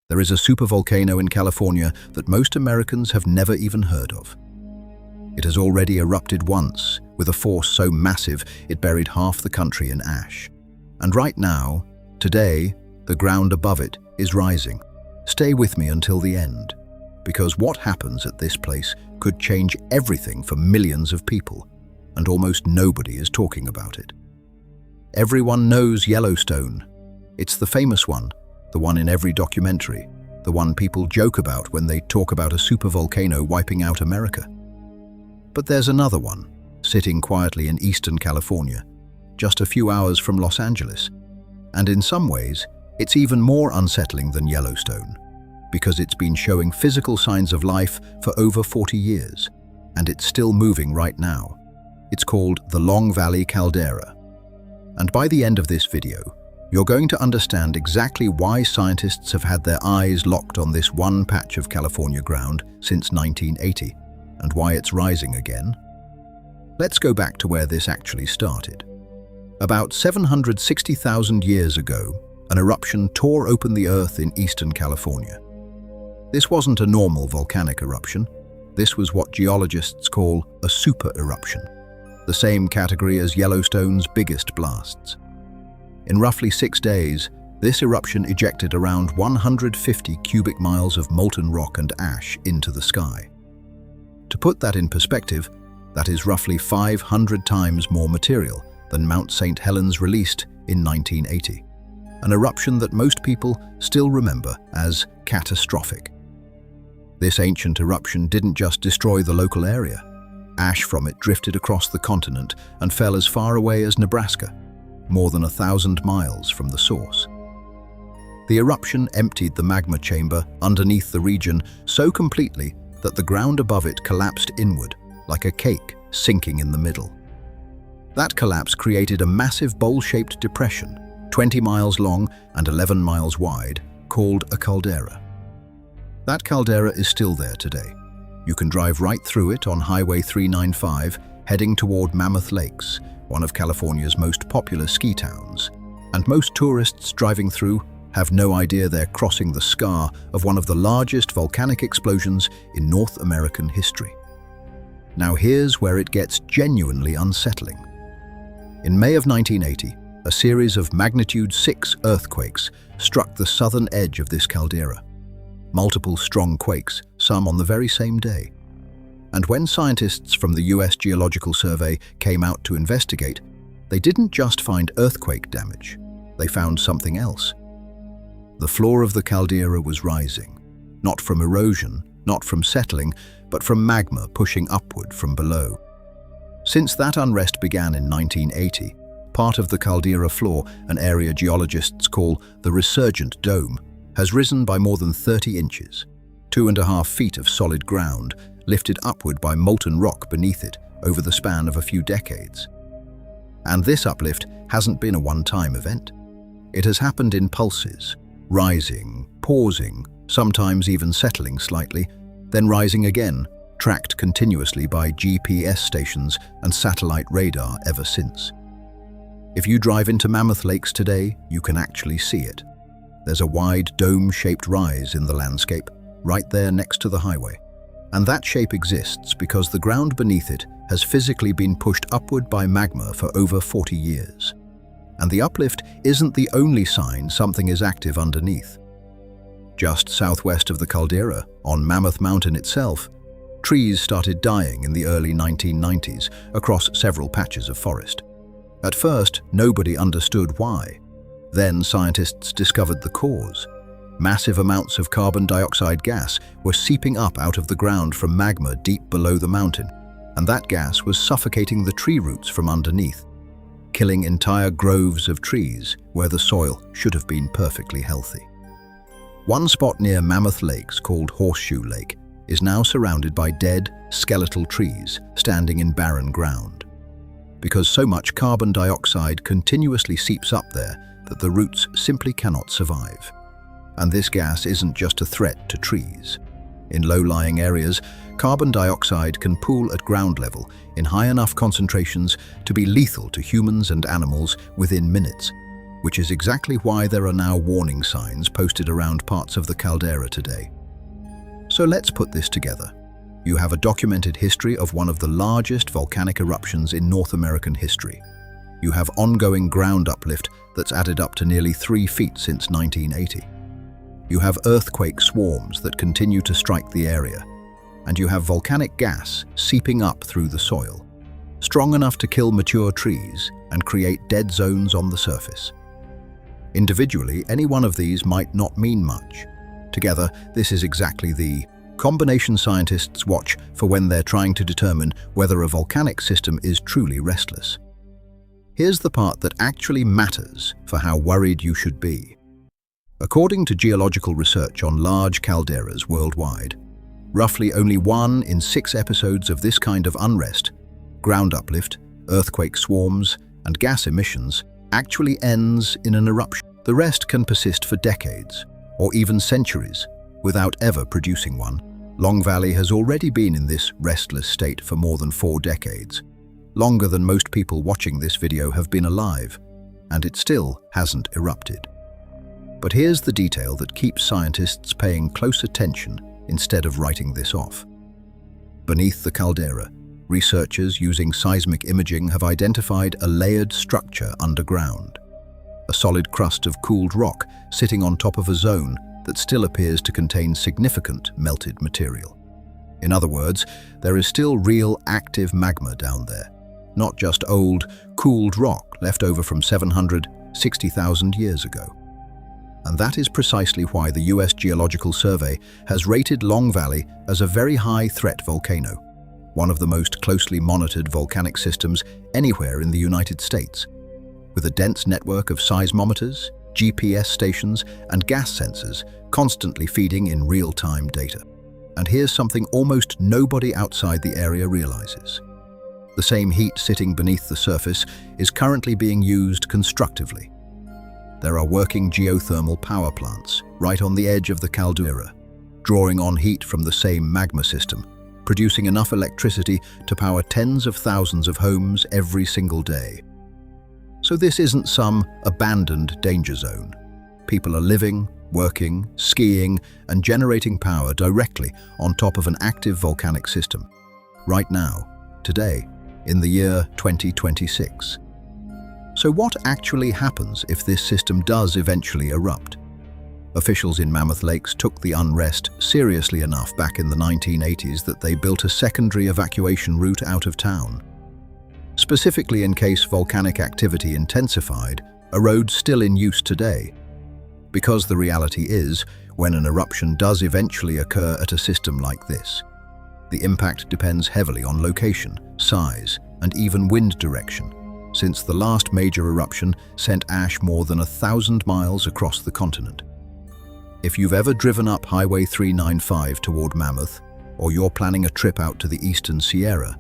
There is a supervolcano in California that most Americans have never even heard of. It has already erupted once, with a force so massive it buried half the country in ash. And right now, today, the ground above it is rising. Stay with me until the end, because what happens at this place could change everything for millions of people, and almost nobody is talking about it. Everyone knows Yellowstone. It's the famous one, the one in every documentary, the one people joke about when they talk about a supervolcano wiping out America. But there's another one, sitting quietly in eastern California, just a few hours from Los Angeles. And in some ways, it's even more unsettling than Yellowstone, because it's been showing physical signs of life for over 40 years, and it's still moving right now. It's called the Long Valley Caldera. And by the end of this video, you're going to understand exactly why scientists have had their eyes locked on this one patch of California ground since 1980, and why it's rising again. Let's go back to where this actually started. About 760,000 years ago, an eruption tore open the earth in eastern California. This wasn't a normal volcanic eruption. This was what geologists call a supereruption, the same category as Yellowstone's biggest blasts. In roughly 6 days, this eruption ejected around 150 cubic miles of molten rock and ash into the sky. To put that in perspective, that is roughly 500 times more material than Mount St. Helens released in 1980, an eruption that most people still remember as catastrophic. This ancient eruption didn't just destroy the local area. Ash from it drifted across the continent and fell as far away as Nebraska, more than 1,000 miles from the source. The eruption emptied the magma chamber underneath the region so completely that the ground above it collapsed inward, like a cake sinking in the middle. That collapse created a massive bowl-shaped depression, 20 miles long and 11 miles wide, called a caldera. That caldera is still there today. You can drive right through it on Highway 395, heading toward Mammoth Lakes, one of California's most popular ski towns. And most tourists driving through have no idea they're crossing the scar of one of the largest volcanic explosions in North American history. Now here's where it gets genuinely unsettling. In May of 1980, a series of magnitude 6 earthquakes struck the southern edge of this caldera. Multiple strong quakes, some on the very same day. And when scientists from the US Geological Survey came out to investigate, they didn't just find earthquake damage, they found something else. The floor of the caldera was rising, not from erosion, not from settling, but from magma pushing upward from below. Since that unrest began in 1980, part of the caldera floor, an area geologists call the resurgent dome, has risen by more than 30 inches, 2.5 feet of solid ground, lifted upward by molten rock beneath it over the span of a few decades. And this uplift hasn't been a one-time event. It has happened in pulses, rising, pausing, sometimes even settling slightly, then rising again, tracked continuously by GPS stations and satellite radar ever since. If you drive into Mammoth Lakes today, you can actually see it. There's a wide dome-shaped rise in the landscape, right there next to the highway. And that shape exists because the ground beneath it has physically been pushed upward by magma for over 40 years. And the uplift isn't the only sign something is active underneath. Just southwest of the caldera, on Mammoth Mountain itself, trees started dying in the early 1990s across several patches of forest. At first, nobody understood why. Then scientists discovered the cause. Massive amounts of carbon dioxide gas were seeping up out of the ground from magma deep below the mountain, and that gas was suffocating the tree roots from underneath, killing entire groves of trees where the soil should have been perfectly healthy. One spot near Mammoth Lakes, called Horseshoe Lake, is now surrounded by dead, skeletal trees standing in barren ground. Because so much carbon dioxide continuously seeps up there that the roots simply cannot survive. And this gas isn't just a threat to trees. In low-lying areas, carbon dioxide can pool at ground level in high enough concentrations to be lethal to humans and animals within minutes. which is exactly why there are now warning signs posted around parts of the caldera today. So let's put this together. You have a documented history of one of the largest volcanic eruptions in North American history. You have ongoing ground uplift that's added up to nearly 3 feet since 1980. You have earthquake swarms that continue to strike the area. And you have volcanic gas seeping up through the soil, strong enough to kill mature trees and create dead zones on the surface. Individually, any one of these might not mean much. Together, this is exactly the combination scientists watch for when they're trying to determine whether a volcanic system is truly restless. Here's the part that actually matters for how worried you should be. According to geological research on large calderas worldwide, roughly only 1 in 6 episodes of this kind of unrest, ground uplift, earthquake swarms, and gas emissions, actually ends in an eruption. The rest can persist for decades, or even centuries, without ever producing one. Long Valley has already been in this restless state for more than 4 decades, longer than most people watching this video have been alive, and it still hasn't erupted. But here's the detail that keeps scientists paying close attention instead of writing this off. Beneath the caldera, researchers using seismic imaging have identified a layered structure underground, a solid crust of cooled rock sitting on top of a zone that still appears to contain significant melted material. In other words, there is still real active magma down there, not just old, cooled rock left over from 760,000 years ago. And that is precisely why the US Geological Survey has rated Long Valley as a very high threat volcano, one of the most closely monitored volcanic systems anywhere in the United States. With a dense network of seismometers, GPS stations, and gas sensors constantly feeding in real-time data. And here's something almost nobody outside the area realizes. The same heat sitting beneath the surface is currently being used constructively. There are working geothermal power plants right on the edge of the caldera, drawing on heat from the same magma system, producing enough electricity to power tens of thousands of homes every single day. So this isn't some abandoned danger zone. People are living, working, skiing, and generating power directly on top of an active volcanic system. Right now, today, in the year 2026. So what actually happens if this system does eventually erupt? Officials in Mammoth Lakes took the unrest seriously enough back in the 1980s that they built a secondary evacuation route out of town. Specifically in case volcanic activity intensified, a road still in use today. Because the reality is, when an eruption does eventually occur at a system like this, the impact depends heavily on location, size, and even wind direction, since the last major eruption sent ash more than 1,000 miles across the continent. If you've ever driven up Highway 395 toward Mammoth, or you're planning a trip out to the eastern Sierra,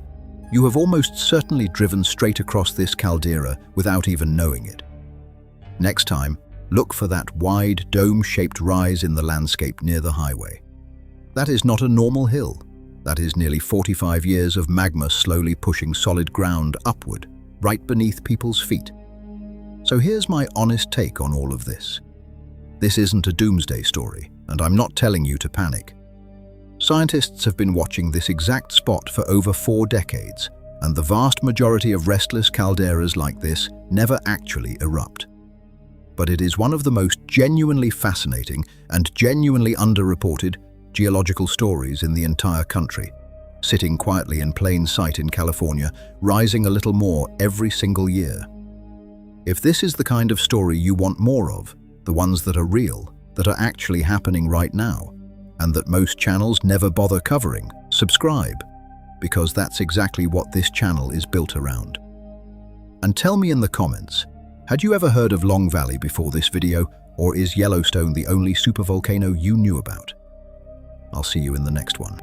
you have almost certainly driven straight across this caldera without even knowing it. Next time, look for that wide, dome-shaped rise in the landscape near the highway. That is not a normal hill. That is nearly 45 years of magma slowly pushing solid ground upward, right beneath people's feet. So here's my honest take on all of this. This isn't a doomsday story, and I'm not telling you to panic. Scientists have been watching this exact spot for over 4 decades, and the vast majority of restless calderas like this never actually erupt. But it is one of the most genuinely fascinating and genuinely underreported geological stories in the entire country, sitting quietly in plain sight in California, rising a little more every single year. If this is the kind of story you want more of, the ones that are real, that are actually happening right now, and that most channels never bother covering, subscribe, because that's exactly what this channel is built around. And tell me in the comments, had you ever heard of Long Valley before this video, or is Yellowstone the only supervolcano you knew about? I'll see you in the next one.